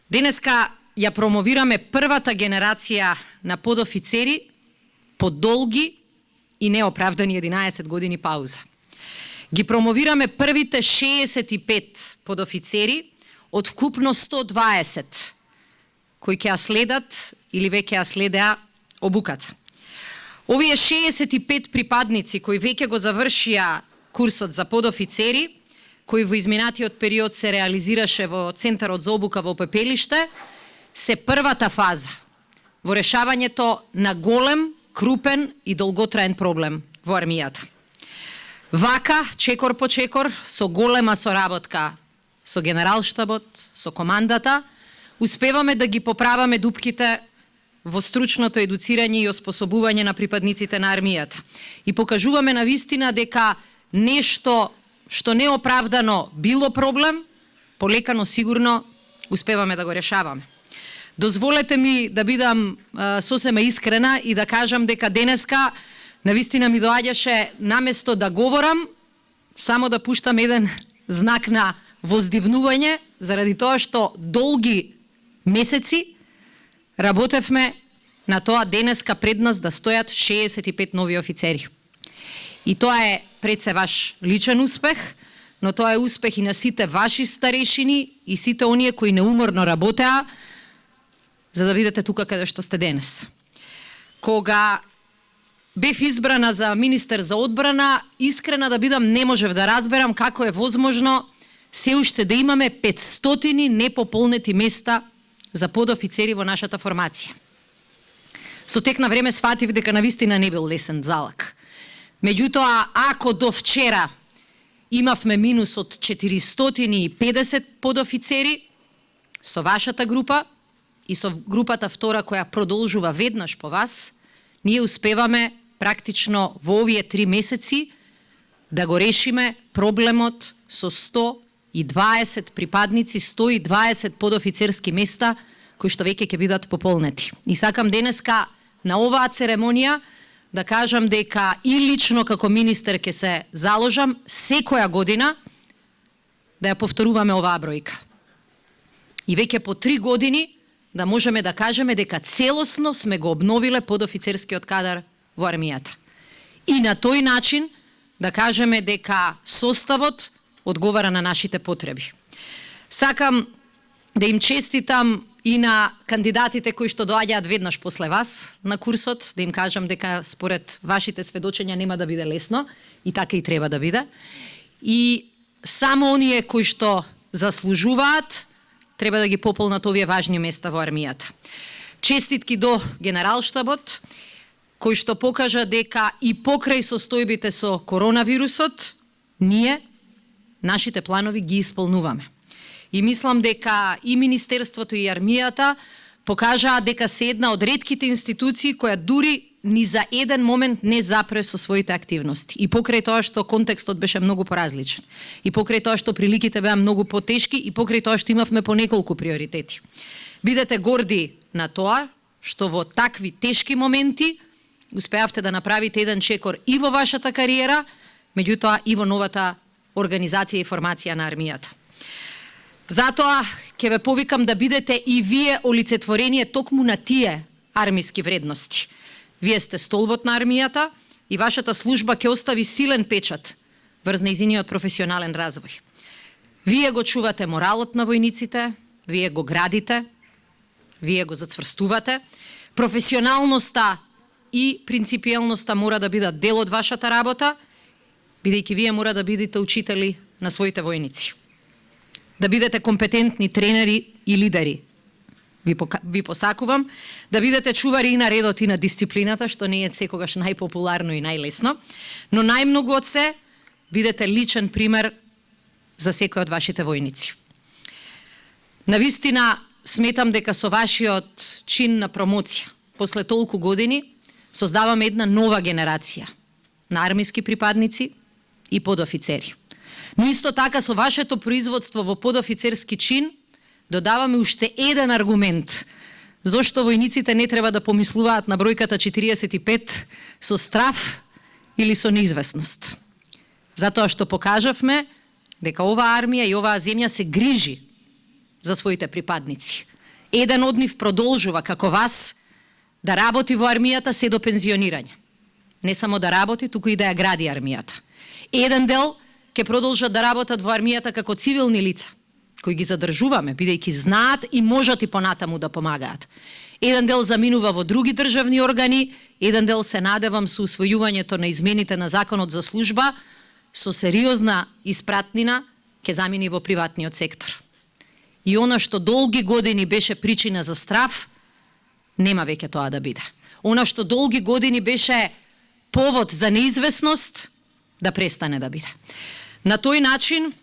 Денеска ја промовираме првата генерација на подофицери по долги и неоправдани 11 години пауза. Ги промовираме првите 65 подофицери од вкупно 120 кои ќе ја следат или веќе ја следеа обуката. Овие 65 припадници кои веќе го завршија курсот за подофицери, кој во изминатиот период се реализираше во Центарот за обука во Пепелиште, се првата фаза во решавањето на голем, крупен и долготраен проблем во армијата. Вака, чекор по чекор, со голема соработка со генералштабот, со командата, успеваме да ги поправаме дупките во стручното едуцирање и оспособување на припадниците на армијата. И покажуваме на вистина дека нешто што неоправдано било проблем, полекано сигурно успеваме да го решаваме. Дозволете ми да бидам сосема искрена и да кажам дека денеска навистина ми доаѓаше наместо да говорам, само да пуштам еден знак на воздивнување, заради тоа што долги месеци работевме на тоа денеска пред нас да стојат 65 нови офицери. И тоа е пред се ваш личен успех, но тоа е успех и на сите ваши старешини и сите оние кои неуморно работеа за да бидете тука каде што сте денес. Кога бев избрана за министер за одбрана, искрена да бидам не можев да разберам како е возможно се уште да имаме 500 непополнети места за подофицери во нашата формација. Со тек на време сфатив дека навистина не бил лесен залак. Меѓутоа, ако до вчера имавме минус од 450 подофицери, со вашата група и со групата втора која продолжува веднаш по вас, ние успеваме практично во овие 3 месеци да го решиме проблемот со 120 припадници, 120 подофицерски места кои што веќе ќе бидат пополнети. И сакам денеска на оваа церемонија да кажам дека и лично како министер ќе се заложам секоја година да ја повторуваме оваа бројка. И веќе по 3 години да можеме да кажеме дека целосно сме го обновиле подофицерскиот кадар во армијата. И на тој начин да кажеме дека составот одговара на нашите потреби. Сакам да им честитам и на кандидатите кои што доаѓаат веднаш после вас на курсот, да им кажам дека според вашите сведочења нема да биде лесно и така и треба да биде. И само оние кои што заслужуваат треба да ги пополнат овие важни места во армијата. Честитки до генералштабот кој што покажа дека и покрај состојбите со коронавирусот ние нашите планови ги исполнуваме. И мислам дека и Министерството и армијата покажаа дека се една од ретките институции која дури ни за еден момент не запре со своите активности. И покрај тоа што контекстот беше многу поразличен. И покрај тоа што приликите беа многу потешки и покрај тоа што имавме по неколку приоритети. Бидете горди на тоа што во такви тешки моменти успеавте да направите еден чекор и во вашата кариера, меѓутоа и во новата организација и формација на армијата. Затоа ќе ве повикам да бидете и вие олицетворение токму на тие армиски вредности. Вие сте столбот на армијата и вашата служба ќе остави силен печат врз нејзиниот професионален развој. Вие го чувате моралот на војниците, вие го градите, вие го зацврстувате. Професионалноста и принципиелноста мора да бидат дел од вашата работа, бидејќи вие мора да бидете учители на своите војници. Да бидете компетентни тренери и лидери. Ви посакувам да бидете чувари и на редот и на дисциплината, што не е секогаш најпопуларно и најлесно, но најмногу од се бидете личен пример за секој од вашите војници. Навистина сметам дека со вашиот чин на промоција, после толку години, создаваме една нова генерација на армиски припадници и подофицери. Но исто така со вашето производство во подофицерски чин додаваме уште еден аргумент зошто војниците не треба да помислуваат на бројката 45 со страв или со неизвестност. Затоа што покажавме дека оваа армија и оваа земја се грижи за своите припадници. Еден од нив продолжува, како вас, да работи во армијата се до пензионирање. Не само да работи, туку и да ја гради армијата. Еден дел ќе продолжат да работат во армијата како цивилни лица, кои ги задржуваме, бидејќи знаат и можат и понатаму да помагаат. Еден дел заминува во други државни органи, еден дел се надевам со усвојувањето на измените на Законот за служба, со сериозна испратнина ќе замини во приватниот сектор. И она што долги години беше причина за страф, нема веќе тоа да биде. Она што долги години беше повод за неизвестност, да престане да биде. На тој начин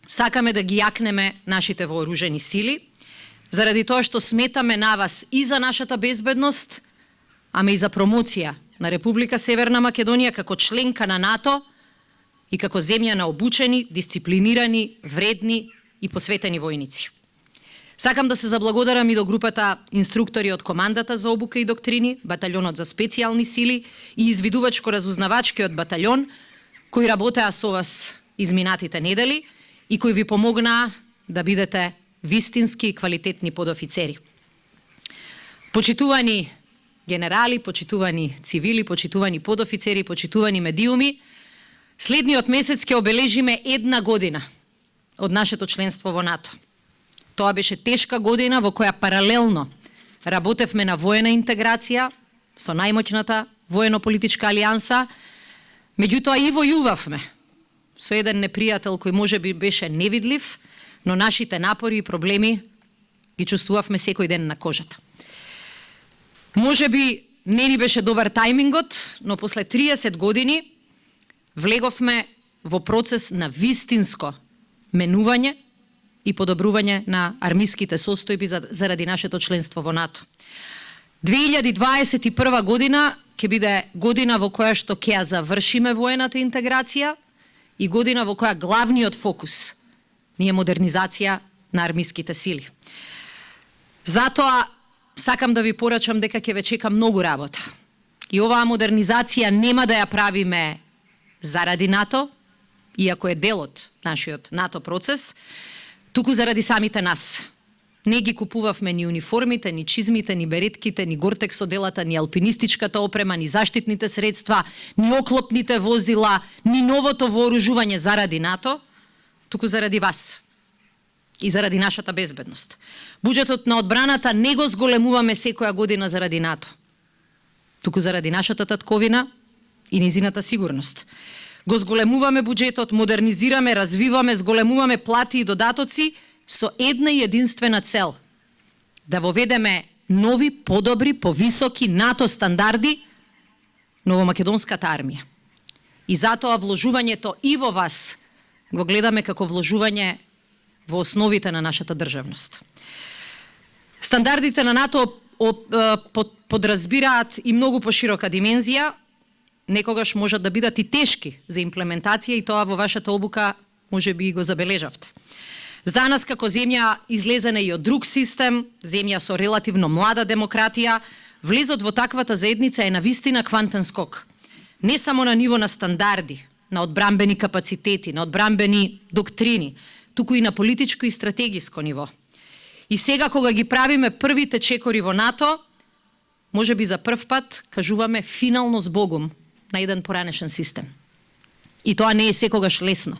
сакаме да ги јакнеме нашите вооружени сили, заради тоа што сметаме на вас и за нашата безбедност, ама и за промоција на Република Северна Македонија како членка на НАТО и како земја на обучени, дисциплинирани, вредни и посветени војници. Сакам да се заблагодарам и до групата инструктори од Командата за обука и доктрини, Батальонот за специјални сили и извидувачко-разузнавачкиот батальон, кои работеа со вас изминатите недели и кои ви помогнаа да бидете вистински и квалитетни подофицери. Почитувани генерали, почитувани цивили, почитувани подофицери, почитувани медиуми, следниот месец ќе обележиме 1 година од нашето членство во НАТО. Тоа беше тешка година во која паралелно работевме на воена интеграција со најмоќната воено-политичка алијанса, меѓутоа и војувавме со еден непријател кој можеби беше невидлив, но нашите напори и проблеми ги чувствувавме секој ден на кожата. Можеби не ни беше добар тајмингот, но после 30 години влеговме во процес на вистинско менување и подобрување на армиските состојби заради нашето членство во НАТО. 2021 година ќе биде година во која што ќе ја завршиме воената интеграција и година во која главниот фокус ни е модернизација на армиските сили. Затоа сакам да ви порачам дека ќе ве чека многу работа. И оваа модернизација нема да ја правиме заради НАТО, иако е дел од нашиот НАТО процес, туку заради самите нас. Не ги купувавме ни униформите, ни чизмите, ни беретките, ни гортекс оделата, ни алпинистичката опрема, ни заштитните средства, ни оклопните возила, ни новото вооружување заради НАТО, туку заради вас и заради нашата безбедност. Буџетот на одбраната не го зголемуваме секоја година заради НАТО, туку заради нашата татковина и низината сигурност. Го зголемуваме буџетот, модернизираме, развиваме, зголемуваме плати и додатоци со една и единствена цел – да воведеме нови, подобри, повисоки НАТО стандарди новомакедонската армија. И затоа вложувањето и во вас го гледаме како вложување во основите на нашата државност. Стандардите на НАТО подразбираат и многу поширока димензија, некогаш можат да бидат и тешки за имплементација и тоа во вашата обука може би го забележавте. За нас како земја излезена и од друг систем, земја со релативно млада демократија, влезот во таквата заедница е навистина квантен скок. Не само на ниво на стандарди, на одбрамбени капацитети, на одбрамбени доктрини, туку и на политичко и стратегиско ниво. И сега кога ги правиме првите чекори во НАТО, може би за прв пат кажуваме финално збогум на еден поранешен систем. И тоа не е секогаш лесно,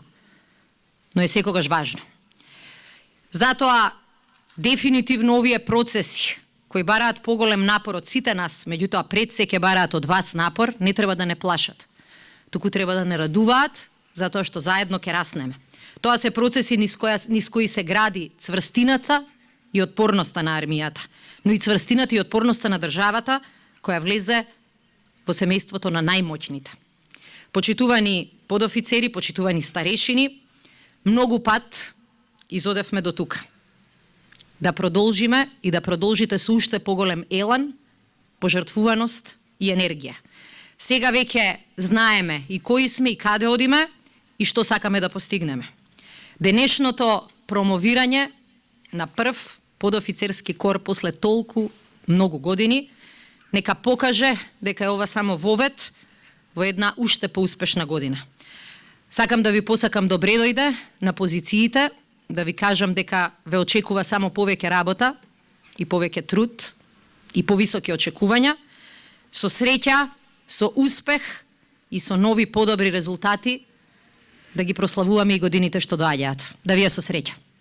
но е секогаш важно. Затоа, дефинитивно овие процеси, кои бараат поголем напор од сите нас, меѓутоа пред се ќе бараат од вас напор, не треба да не плашат. Туку треба да не радуваат, затоа што заедно ќе раснеме. Тоа се процеси низ кои се гради цврстината и отпорноста на армијата, но и цврстината и отпорноста на државата, која влезе во семејството на најмоќните. Почитувани подофицери, почитувани старешини, многу пат изодевме до тука. Да продолжиме и да продолжите со уште поголем елан, пожртвуваност и енергија. Сега веќе знаеме и кои сме и каде одиме и што сакаме да постигнеме. Денешното промовирање на прв подофицерски кор после толку многу години нека покаже дека е ова само вовед во една уште поуспешна година. Сакам да ви посакам добре дојде на позициите, да ви кажам дека ве очекува само повеќе работа, и повеќе труд и повисоки очекувања, со среќа, со успех и со нови подобри резултати да ги прославуваме и годините што доаѓаат. Да ви е со среќа.